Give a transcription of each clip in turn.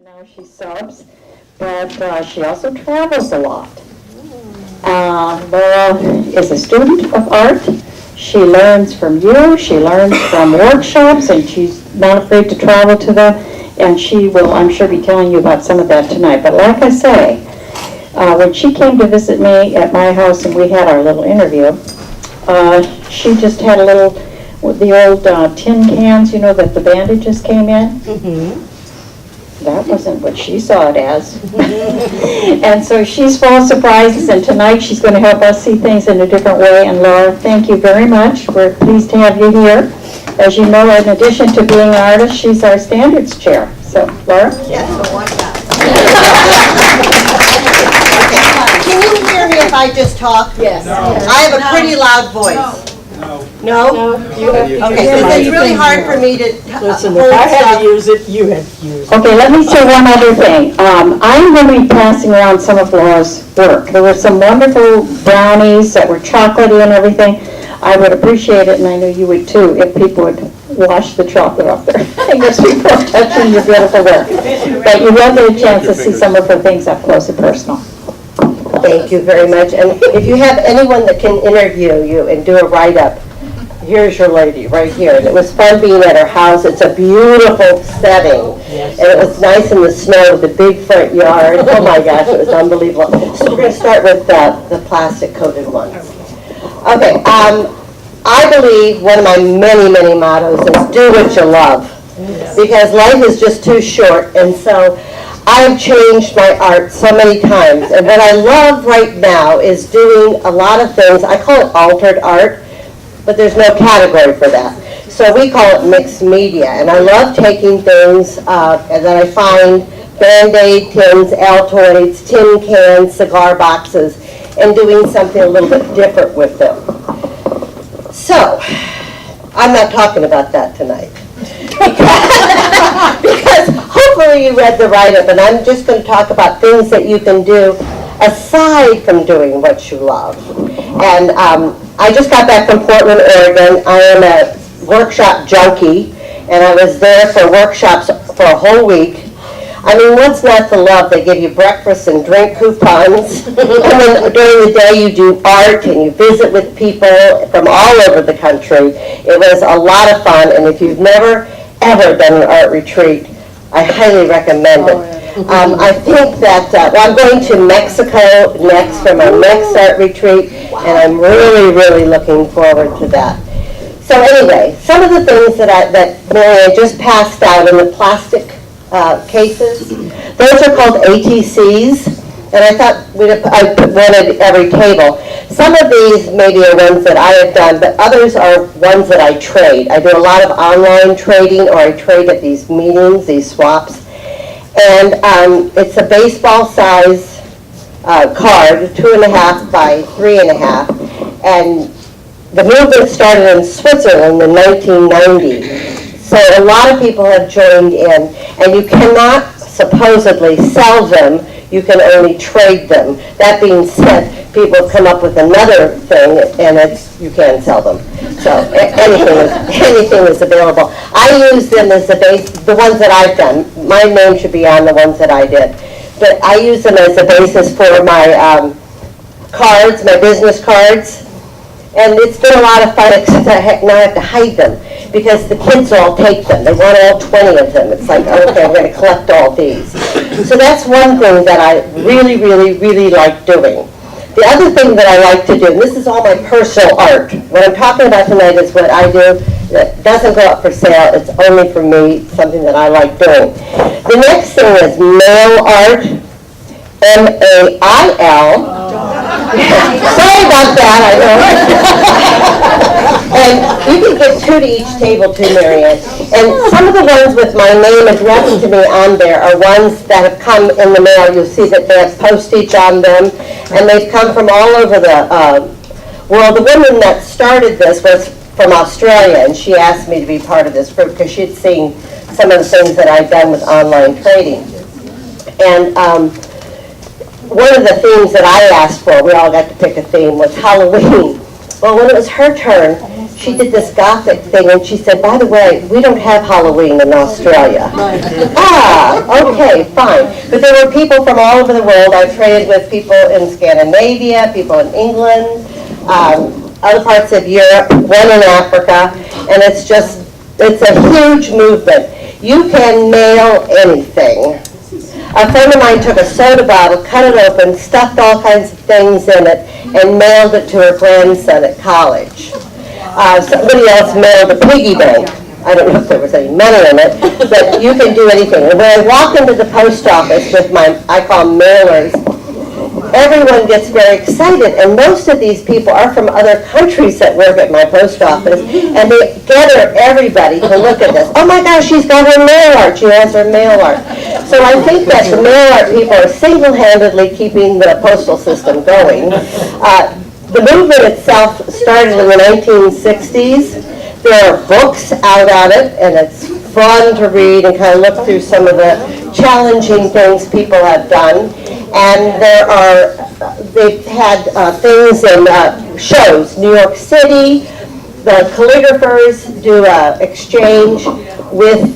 Now she subs, but she also travels a lot. Laurel is a student of art. She learns from you, she learns from workshops, and she's not afraid to travel to them, and she will, I'm sure, be telling you about some of that tonight. But like I say, when she came to visit me at my house and we had our little interview, she just had a little, the old tin cans, you know, that the bandages came in. Mm-hmm. That wasn't what she saw it as. And so she's full of surprises, and tonight she's going to help us see things in a different way. And Laura, thank you very much. We're pleased to have you here. As you know, in addition to being an artist, she's our standards chair. So, Laura? Yes, so watch that. Can you hear me if I just talk? Yes. No. I have a pretty loud voice. No? Okay, so it's really hard for me to Listen, hold if I had stuff. to use it, you had to use it. Okay, let me say one other thing. I'm going to be passing around some of Laura's work. There were some wonderful brownies that were chocolatey and everything. I would appreciate it, and I know you would too, if people would wash the chocolate off their fingers before touching your beautiful work. But you will get a chance to see some of her things up close and personal. Thank you very much. And if you have anyone that can interview you and do a write-up, here's your lady right here. And it was fun being at her house. It's a beautiful setting. Yes. And it was nice in the snow with the big front yard. Oh my gosh, it was unbelievable. So we're going to start with the plastic coated ones. Okay, I believe one of my many, many mottos is do what you love. Because life is just too short. And so I've changed my art so many times. And what I love right now is doing a lot of things. I call it altered art, but there's no category for that. So we call it mixed media. And I love taking things that I find, Band-Aid tins, Altoids, tin cans, cigar boxes, and doing something a little bit different with them. So, I'm not talking about that tonight. Because hopefully you read the write-up, and I'm just going to talk about things that you can do aside from doing what you love. And I just got back from Portland, Oregon. I am a workshop junkie, and I was there for workshops for a whole week. I mean, what's not to love? They give you breakfast and drink coupons, and then during the day you do art and you visit with people from all over the country. It was a lot of fun, and if you've never, ever done an art retreat, I highly recommend it. I think that, well, I'm going to Mexico next for my next art retreat, and I'm really, really looking forward to that. So anyway, some of the things that Marianne just passed out in the plastic cases, those are called ATCs, and I thought I'd put one at every table. Some of these maybe are ones that I have done, but others are ones that I trade. I do a lot of online trading, or I trade at these meetings, these swaps. And it's a baseball size card, 2.5 by 3.5. And the movement started in Switzerland in 1990. So a lot of people have joined in, and you cannot supposedly sell them, you can only trade them. That being said, people have come up with another thing, and you can sell them. So anything is available. I use them as the ones that I've done. My name should be on the ones that I did. But I use them as a basis for my cards, my business cards. And it's been a lot of fun, except I now have to hide them, because the kids all take them. They want all 20 of them. It's like, okay, I'm going to collect all these. So that's one thing that I really, really, really like doing. The other thing that I like to do, and this is all my personal art. What I'm talking about tonight is what I do that doesn't go up for sale. It's only for me, something that I like doing. The next thing is mail art, M-A-I-L. Sorry about that, I know. And you can get 2 to each table too, Marianne. And some of the ones with my name addressed to me on there are ones that have come in the mail. You'll see that they have postage on them, and they've come from all over the world. The woman that started this was from Australia, and she asked me to be part of this group because she'd seen some of the things that I'd done with online trading. And one of the themes that I asked for, we all got to pick a theme, was Halloween. Well, when it was her turn, she did this Gothic thing, and she said, by the way, we don't have Halloween in Australia. Okay, fine. But there were people from all over the world. I traded with people in Scandinavia, people in England, other parts of Europe, one in Africa, and it's a huge movement. You can mail anything. A friend of mine took a soda bottle, cut it open, stuffed all kinds of things in it, and mailed it to her grandson at college. Somebody else mailed a piggy bank. I don't know if there was any money in it, but you can do anything. And when I walk into the post office with I call them mailers, everyone gets very excited, and most of these people are from other countries that work at my post office, and they gather everybody to look at this. Oh my gosh, she's got her mail art, she has her mail art. So I think that the mail art people are single-handedly keeping the postal system going. The movement itself started in the 1960s. There are books out on it, and it's fun to read and kind of look through some of the challenging things people have done. And they've had things in shows. New York City, the calligraphers do an exchange with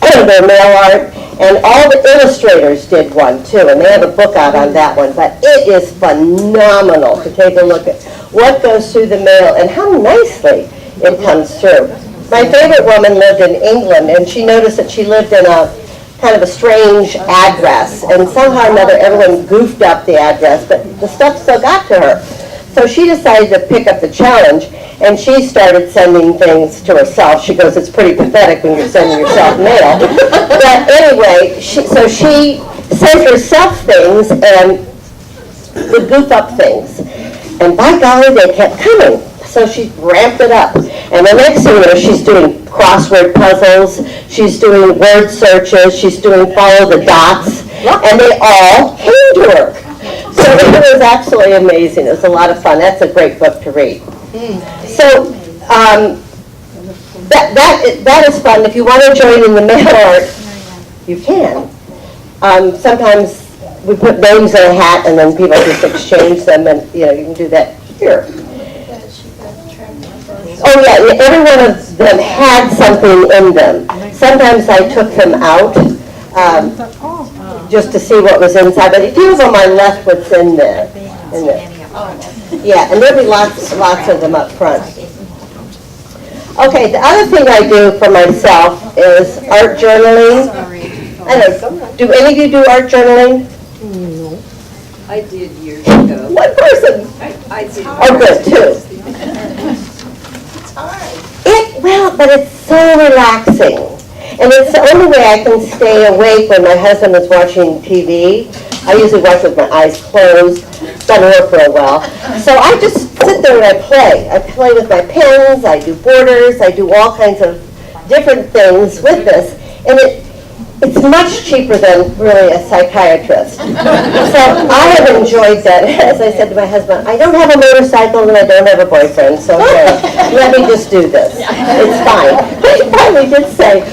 their mail art, and all the illustrators did one too, and they have a book out on that one. But it is phenomenal to take a look at what goes through the mail and how nicely it comes through. My favorite woman lived in England, and she noticed that she lived in a kind of a strange address, and somehow or another everyone goofed up the address, but the stuff still got to her. So she decided to pick up the challenge, and she started sending things to herself. She goes, it's pretty pathetic when you're sending yourself mail. But anyway, so she sent herself things and would goof up things. And by golly, they kept coming. So she ramped it up. And the next thing you know, she's doing crossword puzzles, she's doing word searches, she's doing follow the dots, and they all came to her. So it was absolutely amazing. It was a lot of fun. That's a great book to read. So that is fun. If you want to join in the mail art, you can. Sometimes we put names in a hat and then people just exchange them, and you can do that here. Oh yeah, every one of them had something in them. Sometimes I took them out just to see what was inside, but a few of them I left what's in there. Yeah, and there'll be lots of them up front. Okay, the other thing I do for myself is art journaling. I don't know, do any of you do art journaling? No. I did years ago. One person? I did. Oh, good, two. But it's so relaxing. And it's the only way I can stay awake when my husband is watching TV. I usually watch with my eyes closed. It doesn't work real well. So I just sit there and I play. I play with my pens, I do borders, I do all kinds of different things with this. And it's much cheaper than really a psychiatrist. So I have enjoyed that. As I said to my husband, I don't have a motorcycle and I don't have a boyfriend, so let me just do this. It's fine. But he finally did say,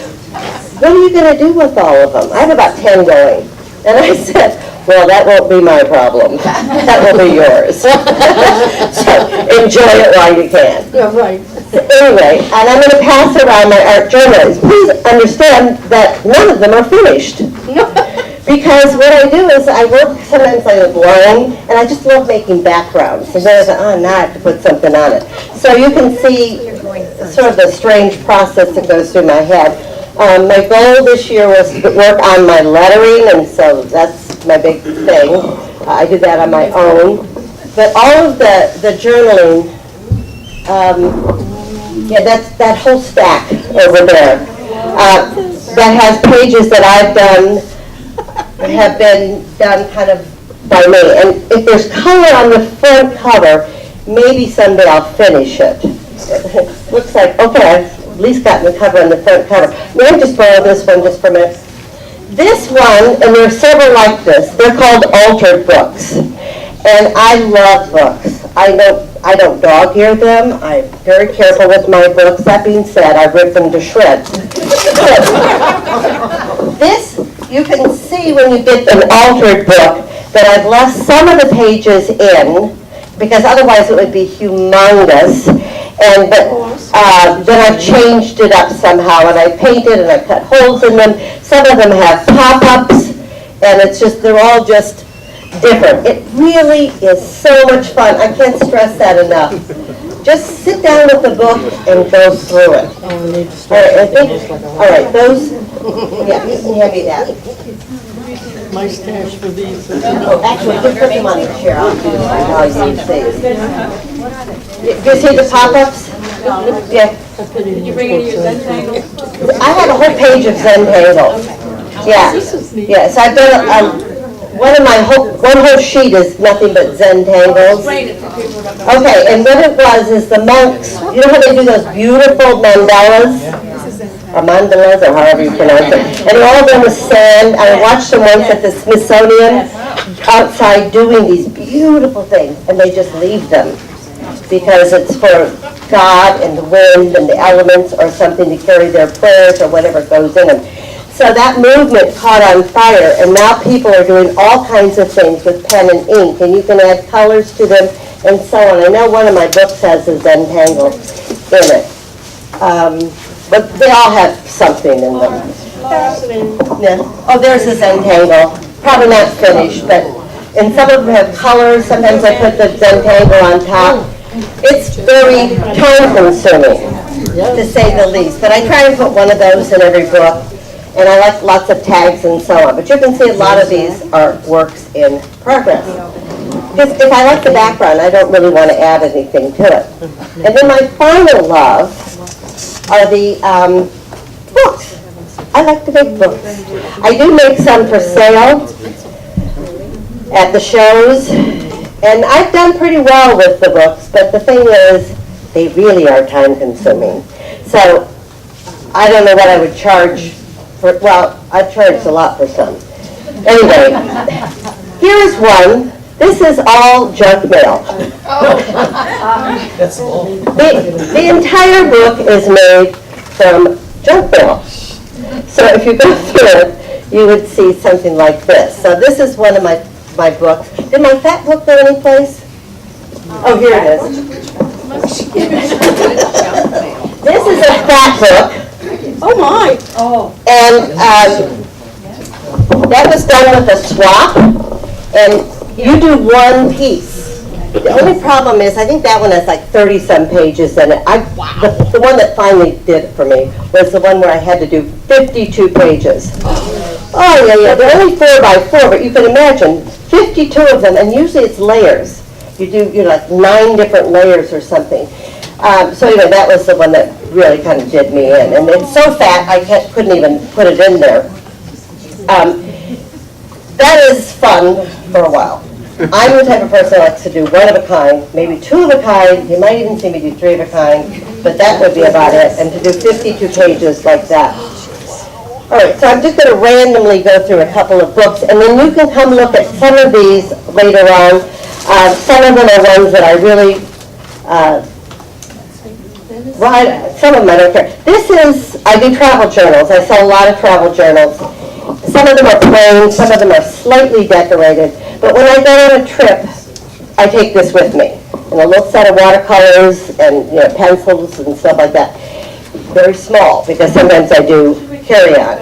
what are you going to do with all of them? I have about 10 going. And I said, well, that won't be my problem. That will be yours. So enjoy it while you can. Yeah, right. Anyway, and I'm going to pass around my art journals. Please understand that none of them are finished. Because what I do is I work sometimes like with line, and I just love making backgrounds. And then I thought, oh, now I have to put something on it. So you can see sort of the strange process that goes through my head. My goal this year was to work on my lettering, and so that's my big thing. I did that on my own. But all of the journaling, yeah, that's that whole stack over there. That has pages that I've done, have been done kind of by me. And if there's color on the front cover, maybe someday I'll finish it. Looks like, okay, I've at least gotten the cover on the front cover. May I just borrow this one just for a minute? This one, and there are several like this, they're called altered books. And I love books. I don't dog-ear them. I'm very careful with my books. That being said, I rip them to shreds. This, you can see when you get an altered book that I've left some of the pages in, because otherwise it would be humongous. And then I changed it up somehow, and I painted and I cut holes in them. Some of them have pop-ups, and it's just, they're all just different. It really is so much fun. I can't stress that enough. Just sit down with the book and go through it. All right, I think, all right, those, yeah, you can hand me that. My stash for these. Oh, actually, just put them on the chair. I'll do while you see. Do you see the pop-ups? Yeah. Did you bring any of your Zentangle? I have a whole page of Zentangle. Yeah. Yeah, so I've done, one whole sheet is nothing but Zentangles. Okay, and what it was is the monks, you know how they do those beautiful mandalas? Or mandalas, or however you pronounce it. And all of them with sand. I watched them once at the Smithsonian outside doing these beautiful things, and they just leave them because it's for God and the wind and the elements, or something to carry their prayers or whatever goes in them. So that movement caught on fire, and now people are doing all kinds of things with pen and ink, and you can add colors to them and so on. I know one of my books has a Zentangle in it. But they all have something in them. Yeah. Oh, there's a Zentangle. Probably not finished, but, and some of them have colors. Sometimes I put the Zentangle on top. It's very time consuming, to say the least. But I try and put one of those in every book. And I like lots of tags and so on. But you can see a lot of these are works in progress. Because if I like the background, I don't really want to add anything to it. And then my final love are the books. I like to make books. I do make some for sale at the shows, and I've done pretty well with the books, but the thing is, they really are time consuming. So, I don't know what I would charge for, well, I've charged a lot for some. Anyway, here's one. This is all junk mail. That's all. The entire book is made from junk mail. So if you go through it, you would see something like this. So this is one of my books. Did my fat book go anyplace? Oh, here it is. This is a fat book. Oh, my. And that was done with a swap. And you do one piece. The only problem is, I think that one has like 30-some pages in it. The one that finally did it for me was the one where I had to do 52 pages. Oh, yeah, they're only 4 by 4, but you can imagine 52 of them, and usually it's layers. You do, like 9 different layers or something. So anyway, that was the one that really kind of did me in. And it's so fat, I couldn't even put it in there. That is fun for a while. I'm the type of person that likes to do one of a kind, maybe 2 of a kind. You might even see me do 3 of a kind, but that would be about it. And to do 52 pages like that. All right, so I'm just going to randomly go through a couple of books, and then you can come look at some of these later on. Some of them are ones that I really write. Some of them I don't care. I do travel journals. I sell a lot of travel journals. Some of them are plain, some of them are slightly decorated. But when I go on a trip, I take this with me. And a little set of watercolors and pencils and stuff like that. Very small, because sometimes I do carry-on.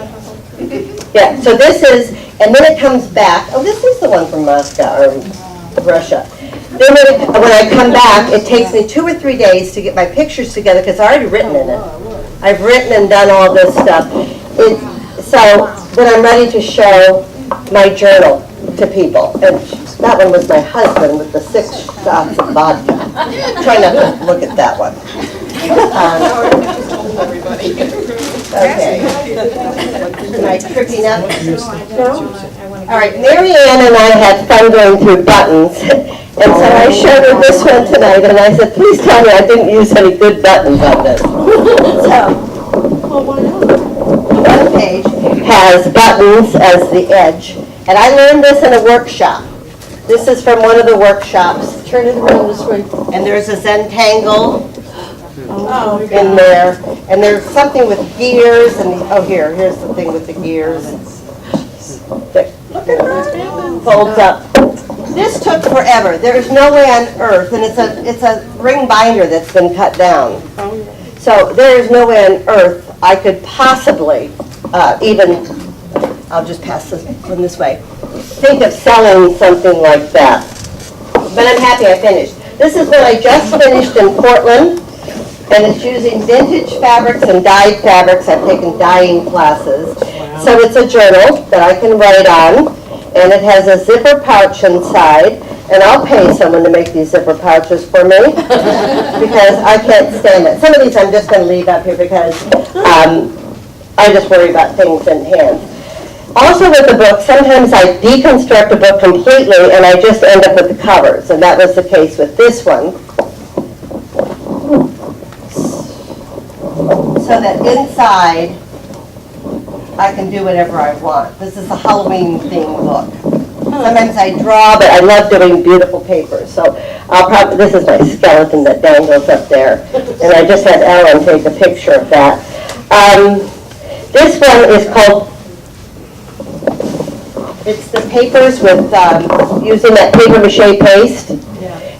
Yeah, so this is, and then it comes back. Oh, this is the one from Moscow, or Russia. Then when I come back, it takes me 2 or 3 days to get my pictures together, because I've already written in it. I've written and done all this stuff. So when I'm ready to show my journal to people, and that one was my husband with the 6 shots of vodka. Try not to look at that one. Okay. Am I tripping up? No? All right, Mary Ann and I had fun going through buttons, and so I showed her this one tonight, and I said, please tell me I didn't use any good buttons on this. So, one page has buttons as the edge, and I learned this in a workshop. This is from one of the workshops. Turn it around this way. And there's a Zentangle in there, and there's something with gears, and here's the thing with the gears. There. folds up. This took forever. There's no way on earth, and it's a ring binder that's been cut down. So there is no way on earth I could possibly even, I'll just pass this one this way, think of selling something like that. But I'm happy I finished. This is what I just finished in Portland, and it's using vintage fabrics and dyed fabrics. I've taken dyeing classes. So it's a journal that I can write on, and it has a zipper pouch inside, and I'll pay someone to make these zipper pouches for me, because I can't stand it. Some of these I'm just going to leave up here because I just worry about things in hand. Also with the book, sometimes I deconstruct a book completely and I just end up with the covers, and that was the case with this one. So that inside, I can do whatever I want. This is a Halloween themed book. Sometimes I draw, but I love doing beautiful papers. So this is my skeleton that dangles up there, and I just had Ellen take a picture of that. This one is called, it's the papers with using that paper mache paste.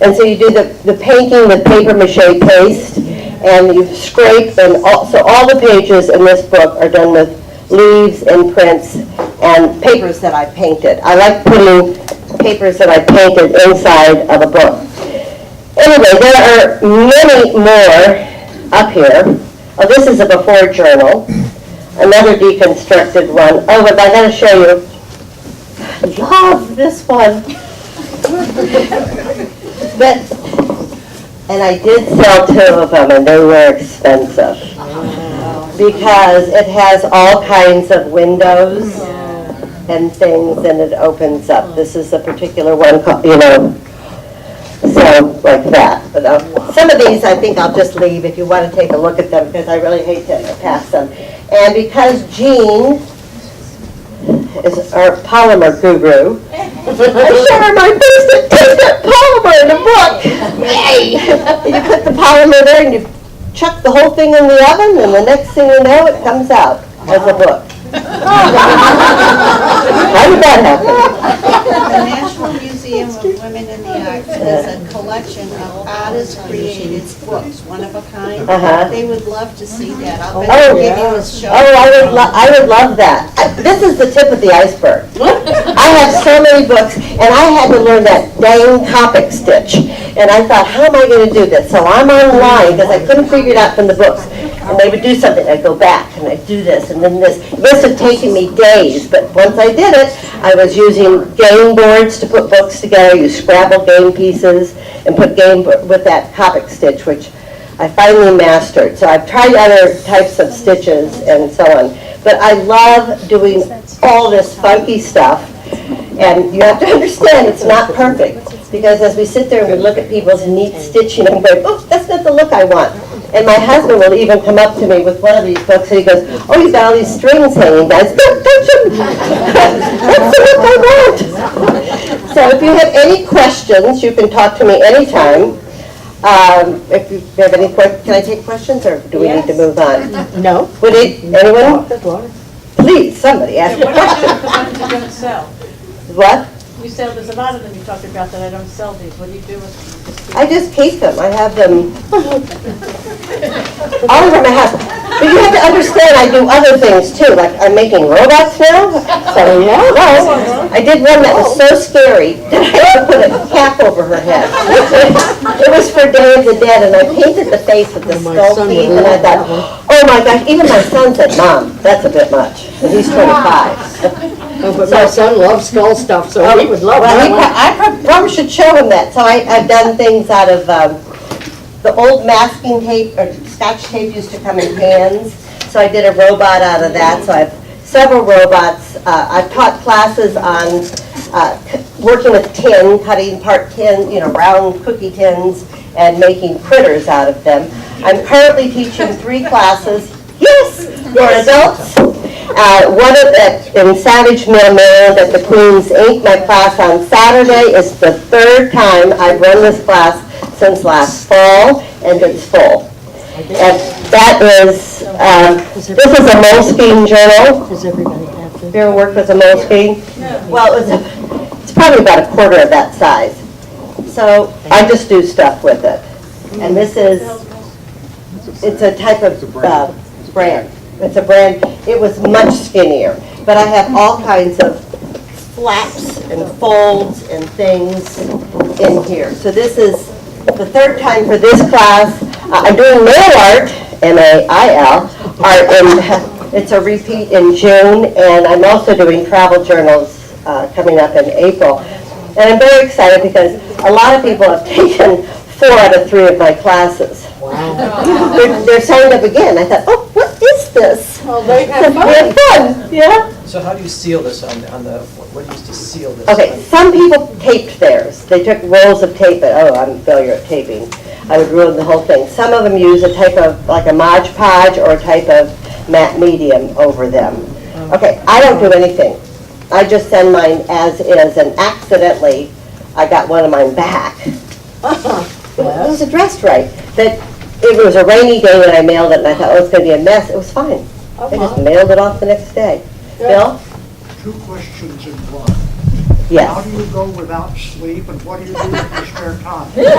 And so you do the painting with paper mache paste, and you scrape, and so all the pages in this book are done with leaves and prints and papers that I painted. I like putting papers that I painted inside of a book. Anyway, there are many more up here. Oh, this is a before journal. Another deconstructed one. Oh, but I gotta show you. I love this one. And I did sell 2 of them, and they were expensive. Because it has all kinds of windows and things, and it opens up. This is a particular one, so like that. But some of these I think I'll just leave if you want to take a look at them, because I really hate to pass them. And because Jean is our polymer guru, I showed her my first attempt at polymer in a book. Yay! You put the polymer there and you chuck the whole thing in the oven, and the next thing you know, it comes out as a book. How did that happen? The National Museum of Women in the Arts has a collection of artist-created books, one of a kind. They would love to see that. I'll bet they'll give you a show. I would love that. This is the tip of the iceberg. I have so many books, and I had to learn that dang Copic stitch. And I thought, how am I going to do this? So I'm online, because I couldn't figure it out from the books. And they would do something, I'd go back, and I'd do this, and then this. This had taken me days, but once I did it, I was using game boards to put books together. You scrabble game pieces and put game with that Copic stitch, which I finally mastered. So I've tried other types of stitches and so on. But I love doing all this funky stuff. And you have to understand, it's not perfect. Because as we sit there and we look at people's neat stitching, I'm going, oh, that's not the look I want. And my husband will even come up to me with one of these books and he goes, oh, you got all these strings hanging, guys. Don't touch them. That's the look I want. So if you have any questions, you can talk to me anytime. If you have any questions, can I take questions, or do we need to move on? No. Would anyone? Please, somebody ask a question. The ones you don't sell. What? You sell, there's a lot of them you talked about that I don't sell these. What do you do with them? I just keep them. I have them. All of them I have. But you have to understand, I do other things too. Like I'm making robots now. So yeah, well, I did one that was so scary that I had to put a cap over her head. It was for Day of the Dead, and I painted the face with the skull teeth, and I thought, oh my gosh. Even my son said, "Mom, that's a bit much." And he's 25. Oh, but my son loves skull stuff, so he would love Well, that one. I probably should show him that. So I've done things out of the old masking tape, or Scotch tape used to come in cans. So I did a robot out of that. So I have several robots. I've taught classes on working with tin, cutting apart tin, round cookie tins, and making critters out of them. I'm currently teaching 3 classes. Yes, for adults. One of in Savage Mill, Maryland at the Queen's Ink. My class on Saturday is the 3rd time I've run this class since last fall, and it's full. And that is, this is a Moleskine journal. Does everybody have Have you ever worked with a Moleskine? Well, it's probably about a quarter of that size. So I just do stuff with it. And this is, it's a type of brand. It's a brand, it was much skinnier. But I have all kinds of flaps and folds and things in here. So this is the third time for this class. I'm doing nail art, M-A-I-L, art, and it's a repeat in June, and I'm also doing travel journals coming up in April. And I'm very excited because a lot of people have taken 4 out of 3 of my classes. Wow. They're signed up again. I thought, oh, what is this? Well, they have It's fun. fun, yeah. So how do you seal this on the, what do you use to seal this? Okay, some people taped theirs. They took rolls of tape, I'm a failure at taping. I would ruin the whole thing. Some of them use a type of, like a Mod Podge or a type of matte medium over them. Okay, I don't do anything. I just send mine as is, and accidentally, I got one of mine back. It was addressed right. That it was a rainy day when I mailed it, and I thought, oh, it's going to be a mess. It was fine. I just mailed it off the next day. Bill? 2 questions in one. How Yes. do you go without sleep, and what do you do in your spare time? This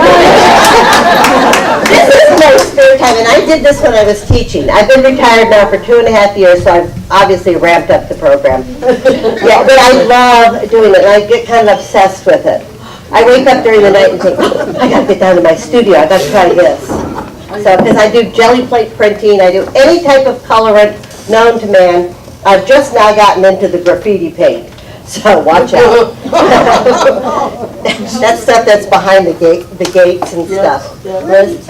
is my spare time, and I did this when I was teaching. I've been retired now for 2.5 years, so I've obviously ramped up the program. Yeah, but I love doing it, and I get kind of obsessed with it. I wake up during the night and think, I gotta get down to my studio, I gotta try this. So, because I do jelly plate printing, I do any type of colorant known to man. I've just now gotten into the graffiti paint, so watch out. That's stuff that's behind the gates and stuff. Liz?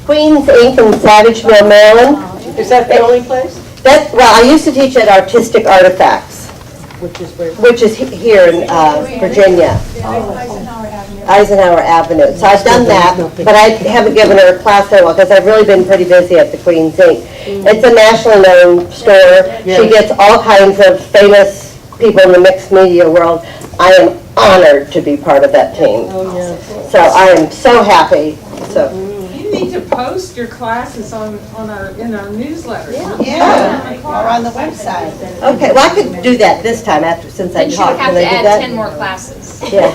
Queens Ink in Savageville, Maryland. Is that the only place? Well, I used to teach at Artistic Artifacts, Which is where? which is here in Virginia. Eisenhower Avenue. So I've done that, but I haven't given her a class in a while because I've really been pretty busy at the Queen's Ink. It's a nationally known store. She gets all kinds of famous people in the mixed media world. I am honored to be part of that team. So I am so happy. So. You need to post your classes in our newsletter. Yeah, or on the website. Okay, well, I could do that this time since I Then she would talked. have Can to I do add that? 10 more classes. Yeah.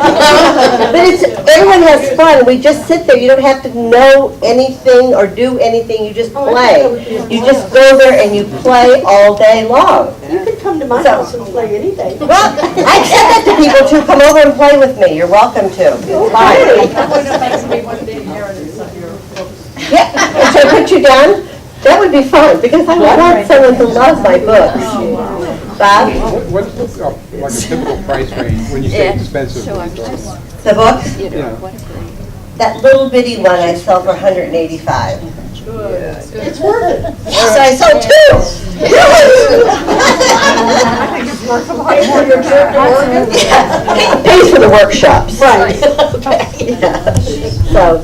But everyone has fun. We just sit there. You don't have to know anything or do anything. You just play. You just go there and you play all day long. You can come to my house and play any day. Well, I said that to people too. Come over and play with me. You're welcome to. It's fine. Yeah, should I put you down? That would be fun, because I want someone who loves my books. Bob? What's like a typical price range when you say expensive? The books? Yeah. That little bitty one I sell for $185. It's worth it. So I sold 2. Pays for the workshops. Right. Yeah. So,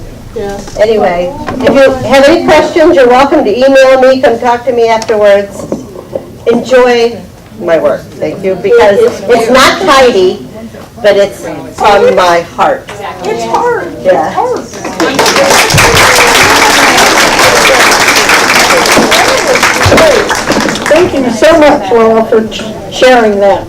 anyway, if you have any questions, you're welcome to email me, come talk to me afterwards. Enjoy my work, thank you, because it's not tidy, but it's from my heart. It's hard. Yeah. Thank you so much, Laurel, for sharing that.